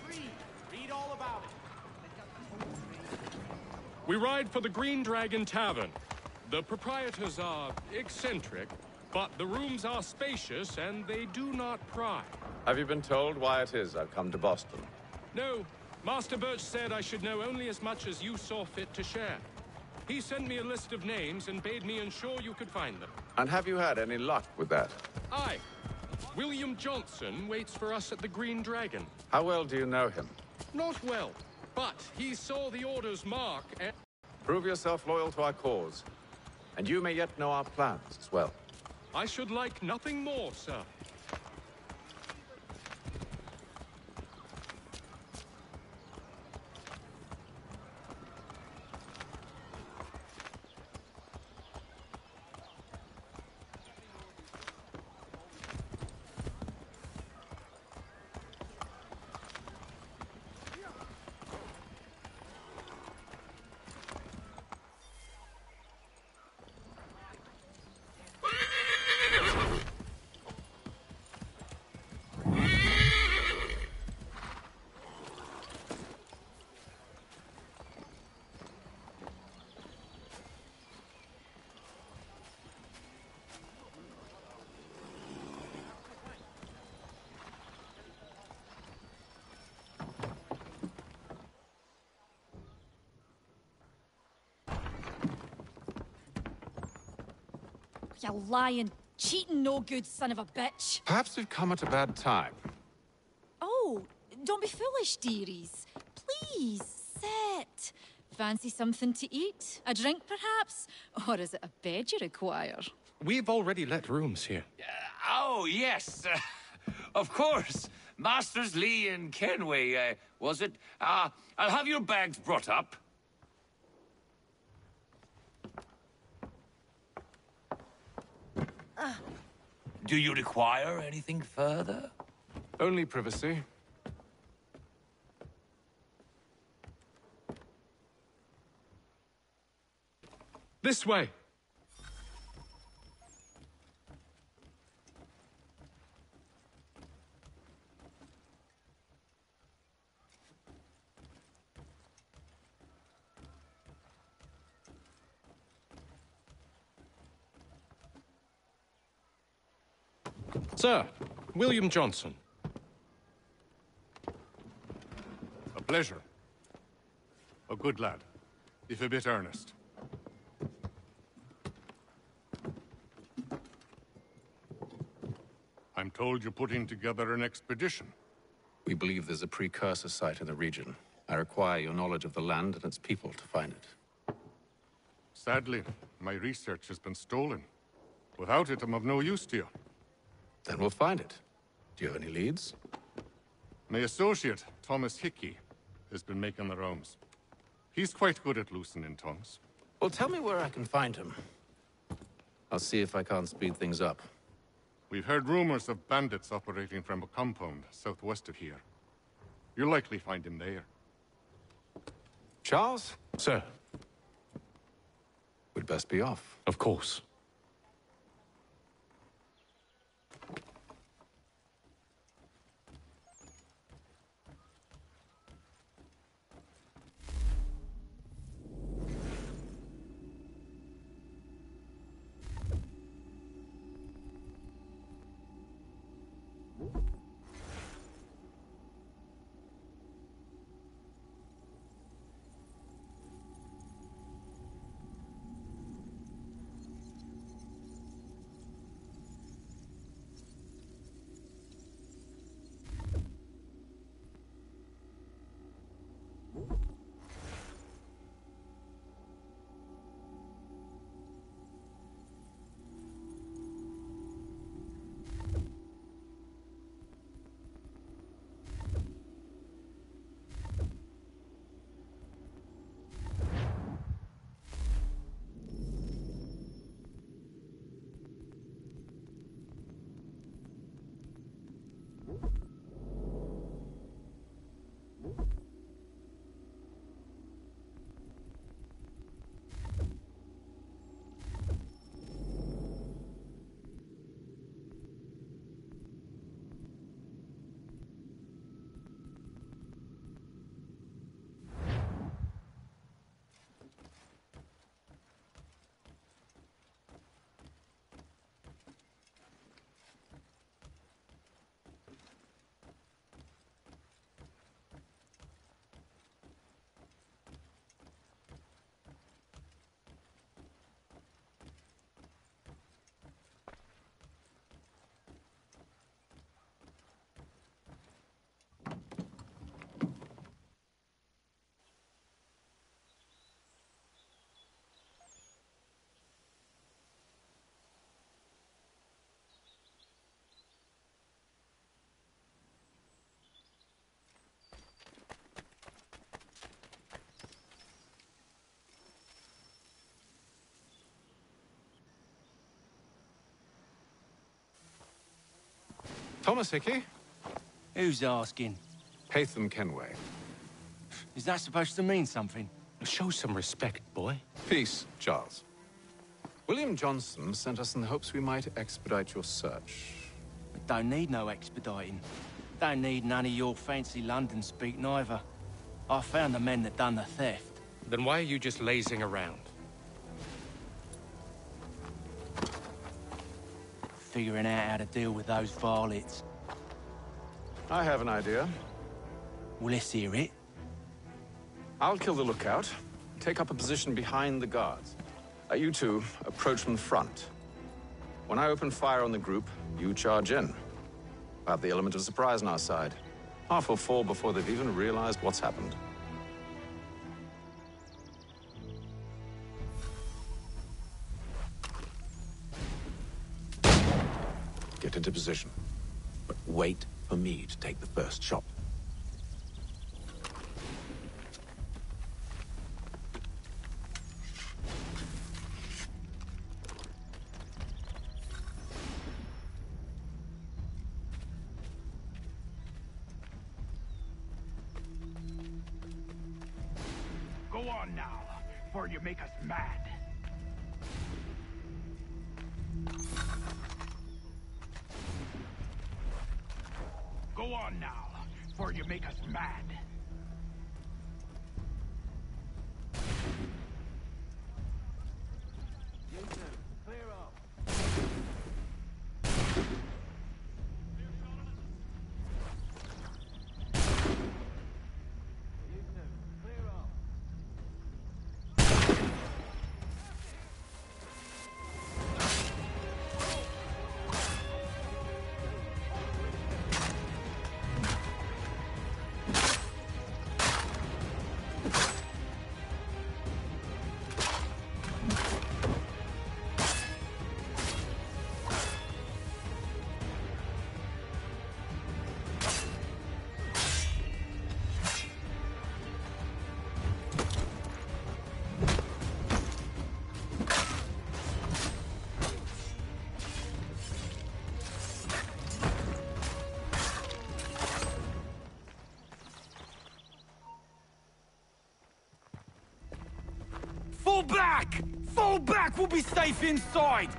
Speaker 23: intrigue. Read all about it.
Speaker 3: We ride for the Green Dragon Tavern. The proprietors are eccentric, but the rooms are spacious and they do not pry.
Speaker 19: Have you been told why it is I've come to Boston?
Speaker 3: No, Master Birch said I should know only as much as you saw fit to share. He sent me a list of names and bade me ensure you could find them.
Speaker 19: And have you had any luck with that?
Speaker 3: Aye. William Johnson waits for us at the Green Dragon.
Speaker 19: How well do you know him?
Speaker 3: Not well, but he saw the order's mark and...
Speaker 19: Prove yourself loyal to our cause, and you may yet know our plans as well.
Speaker 3: I should like nothing more, sir.
Speaker 4: You lying, cheating, no good son of a bitch.
Speaker 19: Perhaps we've come at a bad time.
Speaker 4: Oh, don't be foolish, dearies. Please, sit. Fancy something to eat? A drink, perhaps? Or is it a bed you require?
Speaker 3: We've already let rooms here.
Speaker 5: Oh, yes. Of course. Masters Lee and Kenway, was it? I'll have your bags brought up. Do you require anything further?
Speaker 19: Only privacy.
Speaker 3: This way. Sir, William Johnson.
Speaker 7: A pleasure. A good lad, if a bit earnest. I'm told you're putting together an expedition.
Speaker 19: We believe there's a precursor site in the region. I require your knowledge of the land and its people to find it.
Speaker 7: Sadly, my research has been stolen. Without it, I'm of no use to you.
Speaker 19: Then we'll find it. Do you have any leads?
Speaker 7: My associate, Thomas Hickey, has been making the rounds. He's quite good at loosening tongues.
Speaker 19: Well, tell me where I can find him. I'll see if I can't speed things up.
Speaker 7: We've heard rumors of bandits operating from a compound southwest of here. You'll likely find him there.
Speaker 19: Charles?
Speaker 3: Sir.
Speaker 19: We'd best be off.
Speaker 3: Of course.
Speaker 19: Thomas Hickey?
Speaker 9: Who's asking?
Speaker 19: Haytham Kenway.
Speaker 9: Is that supposed to mean something?
Speaker 3: Show some respect, boy.
Speaker 19: Peace, Charles. William Johnson sent us in the hopes we might expedite your search.
Speaker 9: Don't need no expediting. Don't need none of your fancy London speak neither. I found the men that done the theft.
Speaker 3: Then why are you just lazing around?
Speaker 9: Figuring out how to deal with those varlets.
Speaker 19: I have an idea.
Speaker 9: Well, let's hear it.
Speaker 19: I'll kill the lookout, take up a position behind the guards. You two approach from the front. When I open fire on the group, you charge in. We'll have the element of surprise on our side. Half will fall before they've even realized what's happened.
Speaker 8: Get into position. But wait for me to take the first shot.
Speaker 11: Go on now, before you make us mad. Go on now, before you make us mad.
Speaker 9: Fall back! Fall back! We'll be safe inside!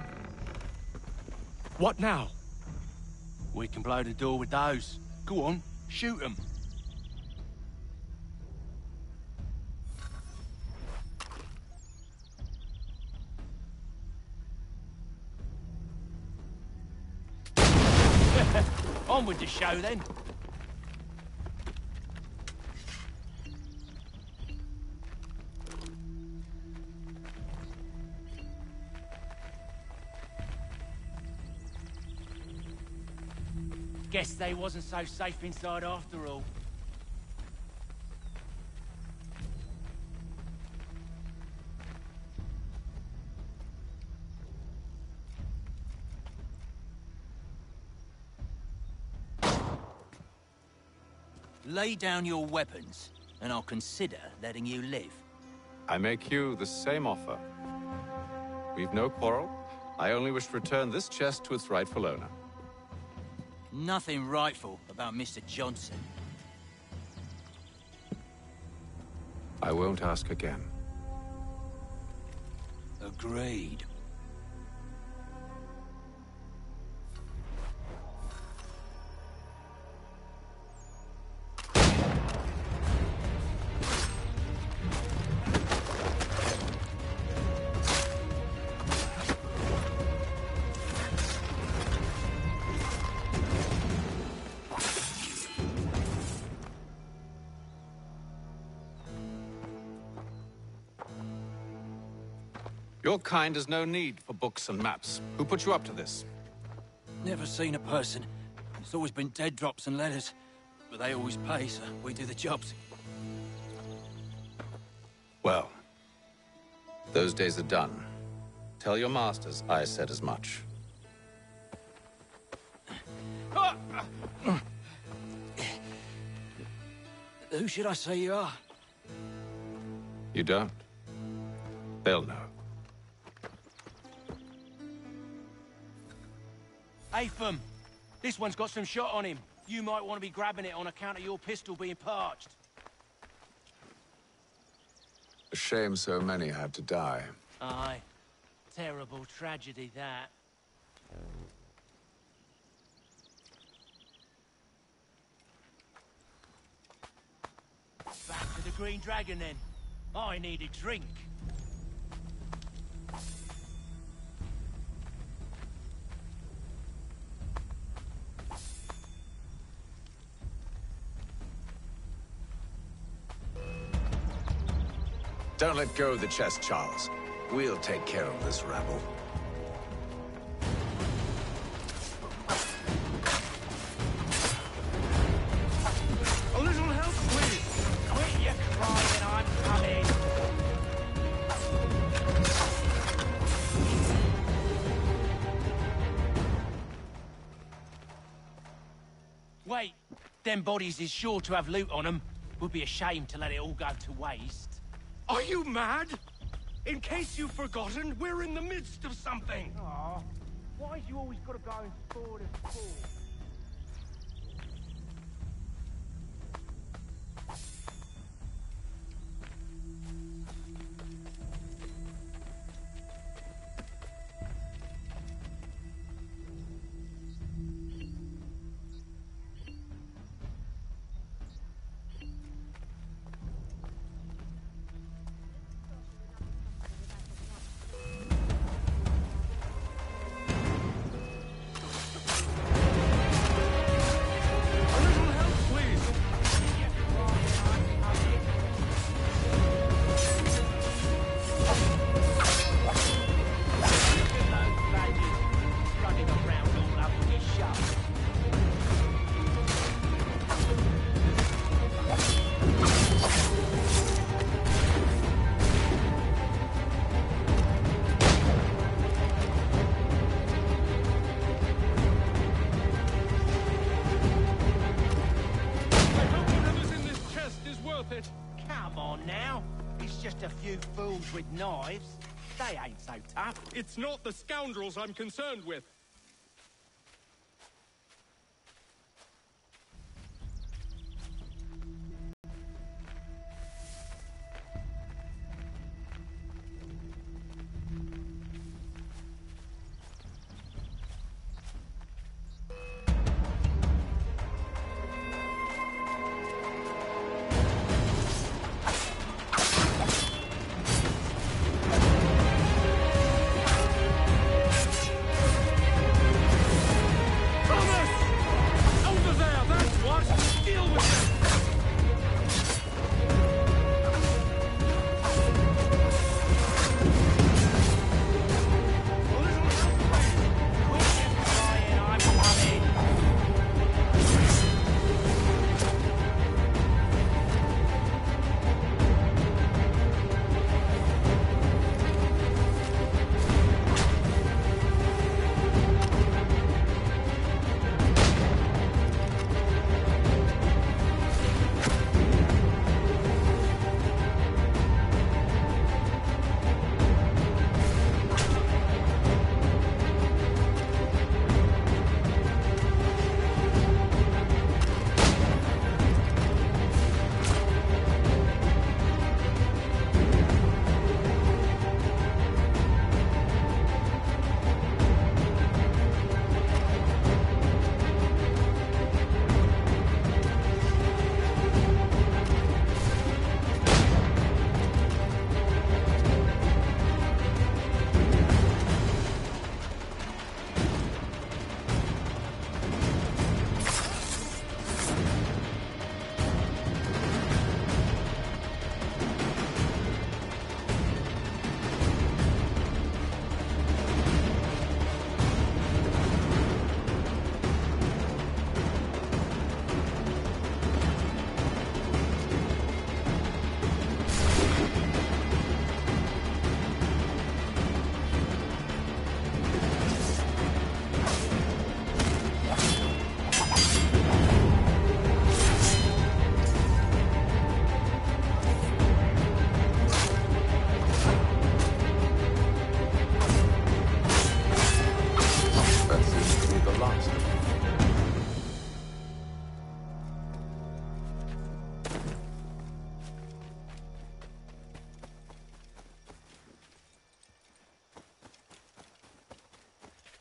Speaker 3: What now?
Speaker 9: We can blow the door with those. Go on, shoot them. On with the show, then. Guess they wasn't so safe inside after all. Lay down your weapons, and I'll consider letting you live.
Speaker 19: I make you the same offer. We've no quarrel. I only wish to return this chest to its rightful owner.
Speaker 9: Nothing rightful about Mr. Johnson.
Speaker 19: I won't ask again.
Speaker 9: Agreed.
Speaker 19: Your kind has no need for books and maps. Who put you up to this?
Speaker 9: Never seen a person. It's always been dead drops and letters. But they always pay, so we do the jobs.
Speaker 19: Well, those days are done. Tell your masters I said as much.
Speaker 9: Who should I say you are?
Speaker 19: You don't? They'll know.
Speaker 9: Haytham, This one's got some shot on him. You might want to be grabbing it on account of your pistol being parched.
Speaker 19: A shame so many had to die.
Speaker 9: Aye. Terrible tragedy, that. Back to the Green Dragon, then. I need a drink.
Speaker 19: Don't let go of the chest, Charles. We'll take care of this rabble.
Speaker 9: A little help, please. Quit your crying, I'm coming. Wait, them bodies is sure to have loot on them. Would be a shame to let it all go to waste.
Speaker 11: Are you mad? In case you've forgotten, we're in the midst of something.
Speaker 9: Aw, why's you always gotta go and spoil the fool? Come on now. It's just a few fools with knives. They ain't so tough.
Speaker 3: It's not the scoundrels I'm concerned with.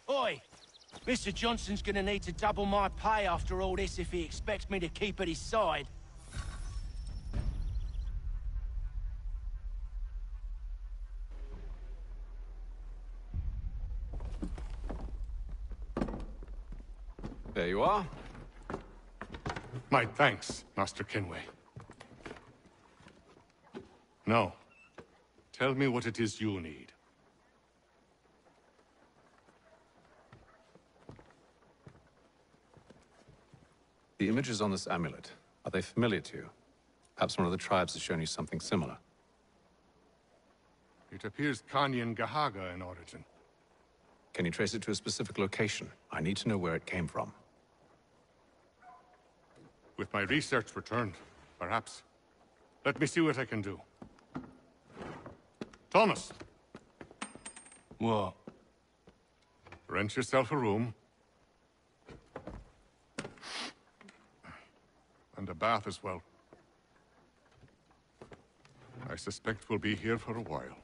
Speaker 9: Oi! Mr. Johnson's gonna need to double my pay after all this if he expects me to keep at his side.
Speaker 19: There you are.
Speaker 7: My thanks, Master Kenway. Now, tell me what it is you need.
Speaker 19: The images on this amulet, are they familiar to you? Perhaps one of the tribes has shown you something similar.
Speaker 7: It appears Kanyan Gahaga in origin.
Speaker 19: Can you trace it to a specific location? I need to know where it came from.
Speaker 7: With my research returned, perhaps. Let me see what I can do. Thomas!
Speaker 9: What?
Speaker 7: Rent yourself a room. And a bath as well. I suspect we'll be here for a while.